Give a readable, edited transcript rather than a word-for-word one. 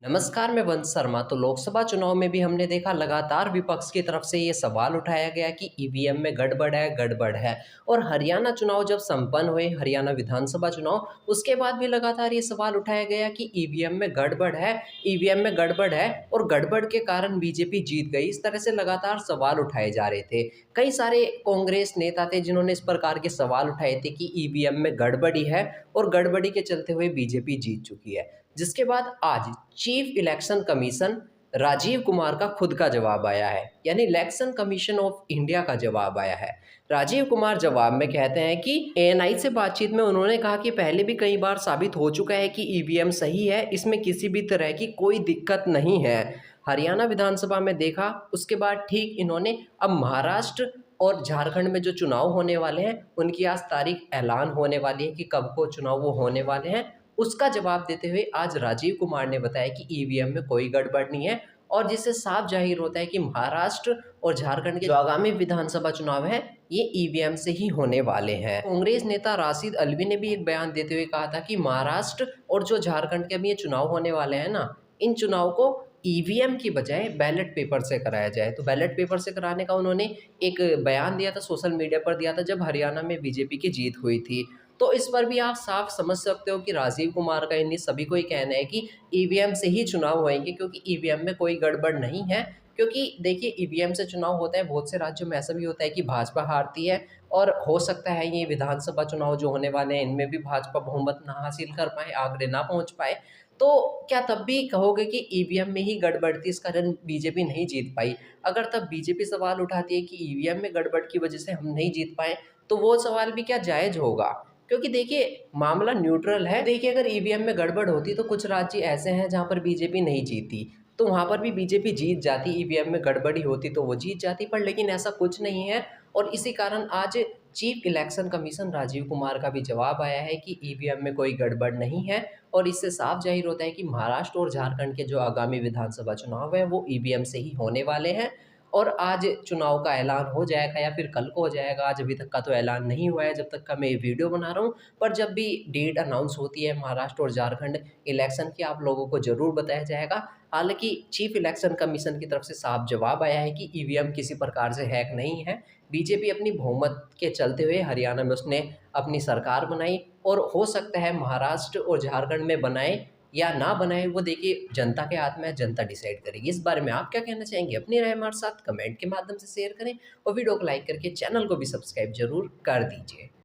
नमस्कार, मैं वंश शर्मा। तो लोकसभा चुनाव में भी हमने देखा लगातार विपक्ष की तरफ से ये सवाल उठाया गया कि ईवीएम में गड़बड़ है। और हरियाणा चुनाव जब संपन्न हुए, हरियाणा विधानसभा चुनाव, उसके बाद भी लगातार ये सवाल उठाया गया कि ईवीएम में गड़बड़ है, ईवीएम में गड़बड़ है और गड़बड़ के कारण बीजेपी जीत गई। इस तरह से लगातार सवाल उठाए जा रहे थे। कई सारे कांग्रेस नेता थे जिन्होंने इस प्रकार के सवाल उठाए थे कि ईवीएम में गड़बड़ी है और गड़बड़ी के चलते हुए बीजेपी जीत चुकी है। जिसके बाद आज chief election commission Rajiv Kumar का खुद का जवाब आया है, यानी इलेक्शन कमीशन ऑफ इंडिया का जवाब आया है। राजीव कुमार जवाब में कहते हैं कि एएनआई से बातचीत में उन्होंने कहा कि पहले भी कई बार साबित हो चुका है कि ईवीएम सही है, इसमें किसी भी तरह की कोई दिक्कत नहीं है। हरियाणा विधानसभा में देखा, उसके बाद ठीक इन्होंने अब महाराष्ट्र और झारखंड में जो चुनाव होने वाले हैं उनकी आज तारीख ऐलान होने वाली है कि कब को चुनाव वो होने वाले हैं। उसका जवाब देते हुए आज राजीव कुमार ने बताया कि ईवीएम में कोई गड़बड़ नहीं है और जिससे साफ जाहिर होता है कि महाराष्ट्र और झारखंड के जो आगामी विधानसभा चुनाव है ये ईवीएम से ही होने वाले हैं। कांग्रेस नेता राशिद अल्वी ने भी एक बयान देते हुए कहा था कि महाराष्ट्र और जो झारखंड के अभी ये चुनाव होने वाले हैं ना, इन चुनाव को ईवीएम की बजाय बैलेट पेपर से कराया जाए। तो बैलेट पेपर से कराने का उन्होंने एक बयान दिया था, सोशल मीडिया पर दिया था, जब हरियाणा में बीजेपी की जीत हुई थी। तो इस पर भी आप साफ समझ सकते हो कि राजीव कुमार का इन्हीं सभी को ही कहना है कि ईवीएम से ही चुनाव होएंगे, क्योंकि ईवीएम में कोई गड़बड़ नहीं है। क्योंकि देखिए, ईवीएम से चुनाव होता है, बहुत से राज्यों में ऐसा भी होता है कि भाजपा हारती है और हो सकता है ये विधानसभा चुनाव जो होने वाले हैं इनमें भी भाजपा बहुमत ना हासिल कर पाए, आगे ना पहुंच पाए। तो क्या तब भी कहोगे कि ईवीएम में ही गड़बड़ थी, इस कारण बीजेपी नहीं जीत पाई? अगर तब बीजेपी सवाल उठाती है कि ईवीएम में गड़बड़ की वजह से हम नहीं जीत पाए, तो वो सवाल भी क्या जायज़ होगा? क्योंकि देखिए, मामला न्यूट्रल है। देखिए, अगर ईवीएम में गड़बड़ होती तो कुछ राज्य ऐसे हैं जहाँ पर बीजेपी नहीं जीती, तो वहाँ पर भी बीजेपी जीत जाती। ईवीएम में गड़बड़ी होती तो वो जीत जाती, पर लेकिन ऐसा कुछ नहीं है। और इसी कारण आज chief election commission Rajiv Kumar का भी जवाब आया है कि ईवीएम में कोई गड़बड़ नहीं है। और इससे साफ जाहिर होता है कि महाराष्ट्र और झारखंड के जो आगामी विधानसभा चुनाव है वो ईवीएम से ही होने वाले हैं। और आज चुनाव का ऐलान हो जाएगा या फिर कल को हो जाएगा, आज अभी तक का तो ऐलान नहीं हुआ है जब तक का मैं ये वीडियो बना रहा हूँ। पर जब भी डेट अनाउंस होती है महाराष्ट्र और झारखंड इलेक्शन की, आप लोगों को ज़रूर बताया जाएगा। हालांकि चीफ इलेक्शन कमीशन की तरफ से साफ जवाब आया है कि ईवीएम किसी प्रकार से हैक नहीं है। बीजेपी अपनी बहुमत के चलते हुए हरियाणा में उसने अपनी सरकार बनाई और हो सकता है महाराष्ट्र और झारखंड में बनाए या ना बनाए, वो देखिए जनता के हाथ में है, जनता डिसाइड करेगी। इस बारे में आप क्या कहना चाहेंगे? अपनी राय हमारे साथ कमेंट के माध्यम से शेयर करें और वीडियो को लाइक करके चैनल को भी सब्सक्राइब जरूर कर दीजिए।